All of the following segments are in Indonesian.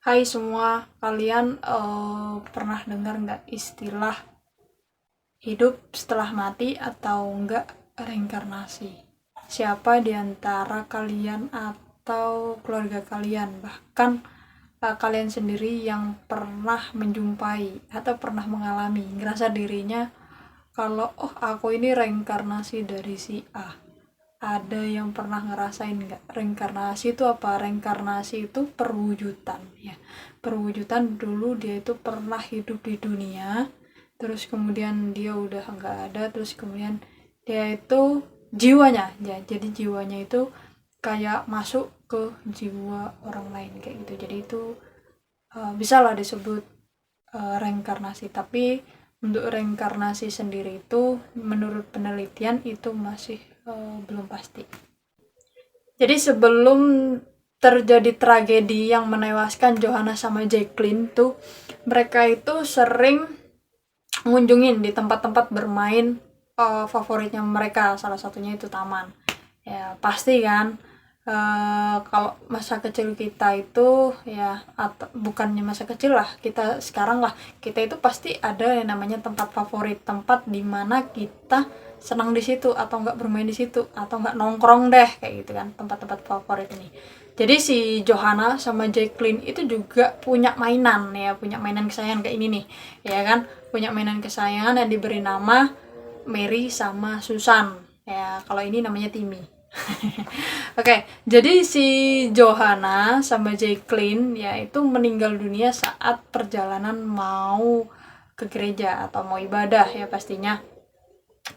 Hai semua, kalian pernah dengar nggak istilah hidup setelah mati atau enggak reinkarnasi? Siapa di antara kalian atau keluarga kalian, bahkan kalian sendiri yang pernah menjumpai atau pernah mengalami, ngerasa dirinya kalau aku ini reinkarnasi dari si A? Ada yang pernah ngerasain nggak? Reinkarnasi itu apa? Reinkarnasi itu perwujudan ya. Perwujudan dulu dia itu pernah hidup di dunia, terus kemudian dia udah nggak ada, terus kemudian dia itu jiwanya ya. Jadi jiwanya itu kayak masuk ke jiwa orang lain kayak gitu. Jadi itu bisa lah disebut reinkarnasi. Tapi untuk reinkarnasi sendiri itu menurut penelitian itu masih belum pasti. Jadi sebelum terjadi tragedi yang menewaskan Johanna sama Jacqueline tuh, mereka itu sering ngunjungin di tempat-tempat bermain favoritnya mereka, salah satunya itu taman. Ya pasti kan, kalau masa kecil kita itu ya, atau bukannya masa kecil lah, kita sekarang lah, kita itu pasti ada yang namanya tempat favorit, tempat dimana kita senang di situ atau enggak bermain di situ atau enggak nongkrong deh kayak gitu kan, tempat-tempat favorit ini. Jadi si Johanna sama Jacqueline itu juga punya mainan ya, punya mainan kesayangan kayak ini nih ya kan, punya mainan kesayangan yang diberi nama Mary sama Susan ya, kalau ini namanya Timmy. Oke, jadi si Johanna sama Jacqueline ya itu meninggal dunia saat perjalanan mau ke gereja atau mau ibadah ya pastinya.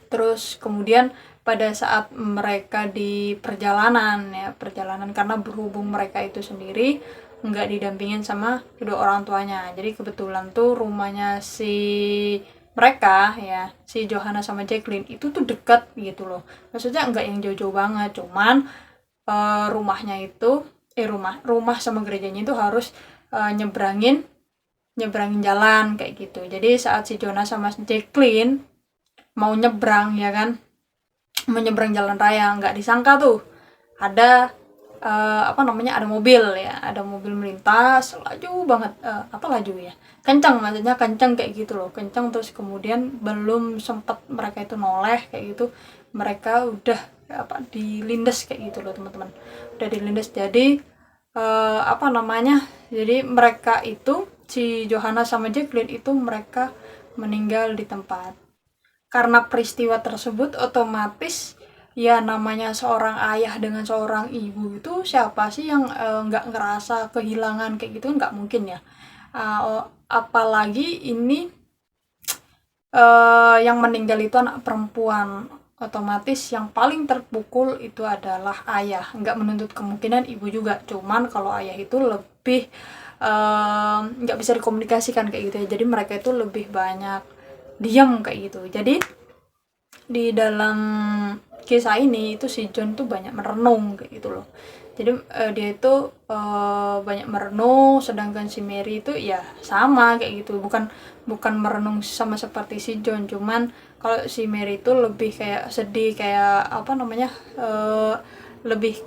Terus kemudian pada saat mereka di perjalanan ya, perjalanan karena berhubung mereka itu sendiri nggak didampingin sama kedua orang tuanya. Jadi kebetulan tuh rumahnya si mereka ya, si Johanna sama Jacqueline itu tuh dekat gitu loh. Maksudnya nggak yang jauh-jauh banget, cuman rumahnya itu rumah rumah sama gerejanya itu harus nyebrangin nyebrangin jalan kayak gitu. Jadi saat si Johanna sama Jacqueline mau nyebrang ya kan, mau nyebrang jalan raya, nggak disangka tuh ada apa namanya, ada mobil ya, ada mobil melintas laju banget, apa laju ya, kencang, maksudnya kencang kayak gitu loh, kencang. Terus kemudian belum sempet mereka itu noleh kayak gitu, mereka udah apa dilindas kayak gitu loh teman-teman, udah dilindas. Jadi apa namanya, jadi mereka itu si Johanna sama Jacqueline itu mereka meninggal di tempat. Karena peristiwa tersebut otomatis ya, namanya seorang ayah dengan seorang ibu itu siapa sih yang nggak ngerasa kehilangan kayak gitu, nggak mungkin ya. Apalagi ini yang meninggal itu anak perempuan, otomatis yang paling terpukul itu adalah ayah. Nggak menuntut kemungkinan ibu juga, cuman kalau ayah itu lebih nggak bisa dikomunikasikan kayak gitu ya, jadi mereka itu lebih banyak diam kayak gitu. Jadi di dalam kisah ini itu si John tuh banyak merenung kayak gitu loh. Jadi dia itu banyak merenung, sedangkan si Mary itu ya sama kayak gitu, bukan bukan merenung sama seperti si John, cuman kalau si Mary itu lebih kayak sedih, kayak apa namanya, lebih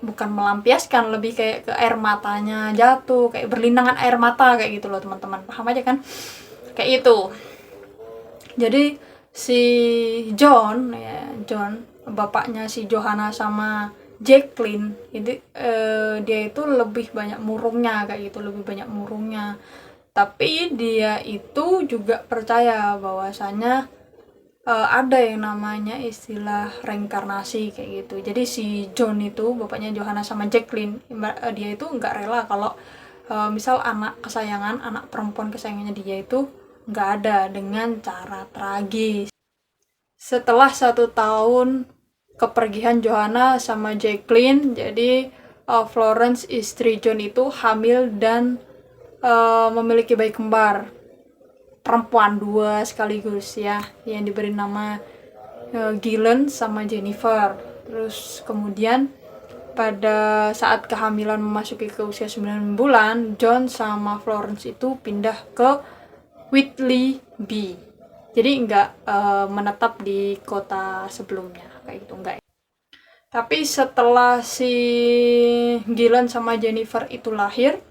bukan melampiaskan, lebih kayak ke air matanya jatuh, kayak berlinangan air mata kayak gitu loh teman-teman, paham aja kan kayak itu. Jadi si John bapaknya si Johanna sama Jacqueline itu dia itu lebih banyak murungnya kayak gitu, lebih banyak murungnya. Tapi dia itu juga percaya bahwasanya ada yang namanya istilah reinkarnasi kayak gitu. Jadi si John itu bapaknya Johanna sama Jacqueline, dia itu nggak rela kalau misal anak kesayangan, anak perempuan kesayangannya dia itu nggak ada dengan cara tragis. Setelah 1 tahun kepergian Johanna sama Jacqueline, jadi Florence istri John itu hamil dan memiliki bayi kembar perempuan dua sekaligus ya, yang diberi nama Gillen sama Jennifer. Terus kemudian pada saat kehamilan memasuki ke usia 9 bulan, John sama Florence itu pindah ke Whitley B. Jadi nggak menetap di kota sebelumnya kayak gitu, enggak. Tapi setelah si Gillen sama Jennifer itu lahir,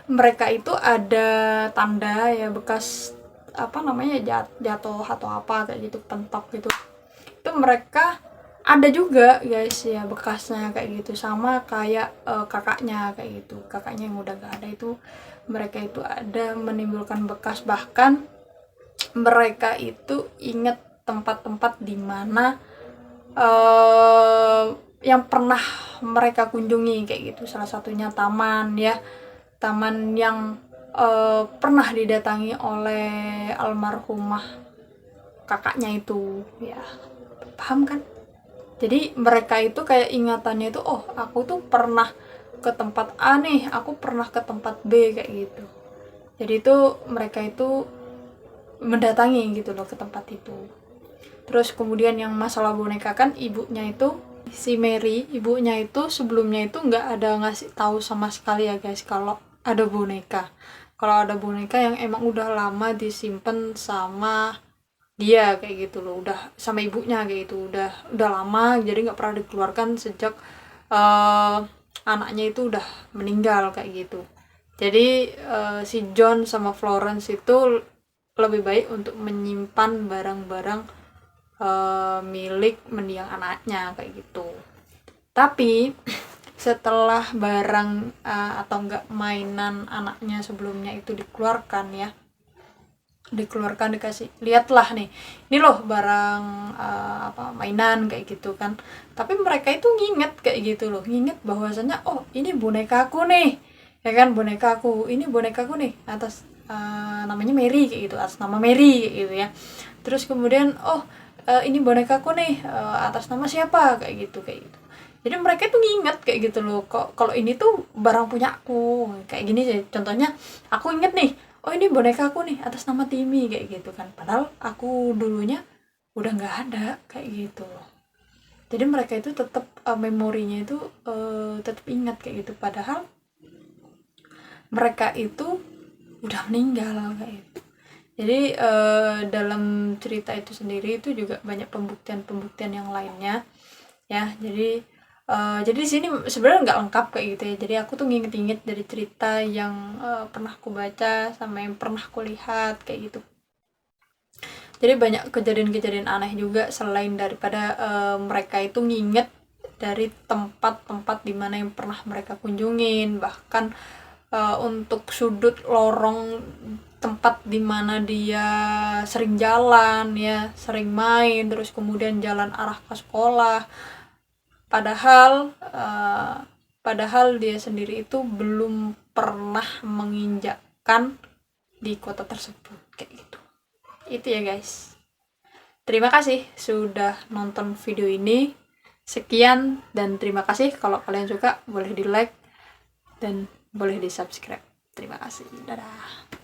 mereka itu ada tanda ya, bekas apa namanya, jatuh atau apa kayak gitu, pentok gitu, itu mereka ada juga guys ya bekasnya kayak gitu, sama kayak kakaknya kayak gitu, kakaknya yang udah gak ada itu, mereka itu ada menimbulkan bekas, bahkan mereka itu inget tempat-tempat di mana yang pernah mereka kunjungi kayak gitu, salah satunya taman ya, taman yang pernah didatangi oleh almarhumah kakaknya itu ya, paham kan? Jadi mereka itu kayak ingatannya itu, oh aku tuh pernah ke tempat A nih, aku pernah ke tempat B kayak gitu. Jadi itu mereka itu mendatangi gitu loh ke tempat itu. Terus kemudian yang masalah boneka kan, ibunya itu si Mary, ibunya itu sebelumnya itu nggak ada ngasih tahu sama sekali ya guys kalau ada boneka. Kalau ada boneka yang emang udah lama disimpan sama dia kayak gitu loh, udah sama ibunya kayak gitu, udah lama, jadi nggak pernah dikeluarkan sejak anaknya itu udah meninggal kayak gitu. Jadi si John sama Florence itu lebih baik untuk menyimpan barang-barang milik mendiang anaknya kayak gitu. Tapi setelah barang atau enggak mainan anaknya sebelumnya itu dikeluarkan ya, dikeluarkan, dikasih lihatlah nih, ini loh barang apa mainan kayak gitu kan, tapi mereka itu nginget kayak gitu loh, nginget bahwasanya oh ini bonekaku nih ya kan, bonekaku ini, bonekaku nih atas namanya Mary kayak gitu, atas nama Mary kayak gitu ya. Terus kemudian oh ini bonekaku nih atas nama siapa kayak gitu, kayak gitu. Jadi mereka tuh nginget kayak gitu loh, kok kalau ini tuh barang punya aku kayak gini sih contohnya, aku inget nih, oh ini boneka aku nih atas nama Timmy kayak gitu kan, padahal aku dulunya udah nggak ada kayak gitu loh. Jadi mereka itu tetap memorinya itu tetap ingat kayak gitu, padahal mereka itu udah meninggal kayak gitu. Jadi dalam cerita itu sendiri itu juga banyak pembuktian-pembuktian yang lainnya ya. Jadi di sini sebenarnya nggak lengkap kayak gitu ya. Jadi aku tuh nginget-inget dari cerita yang pernah aku baca sama yang pernah aku lihat kayak gitu. Jadi banyak kejadian-kejadian aneh juga selain daripada mereka itu nginget dari tempat-tempat dimana yang pernah mereka kunjungin, bahkan untuk sudut lorong tempat dimana dia sering jalan ya, sering main, terus kemudian jalan arah ke sekolah, padahal dia sendiri itu belum pernah menginjakkan di kota tersebut kayak gitu. Itu ya guys, terima kasih sudah nonton video ini, sekian dan terima kasih. Kalau kalian suka boleh di like dan boleh di subscribe. Terima kasih, dadah.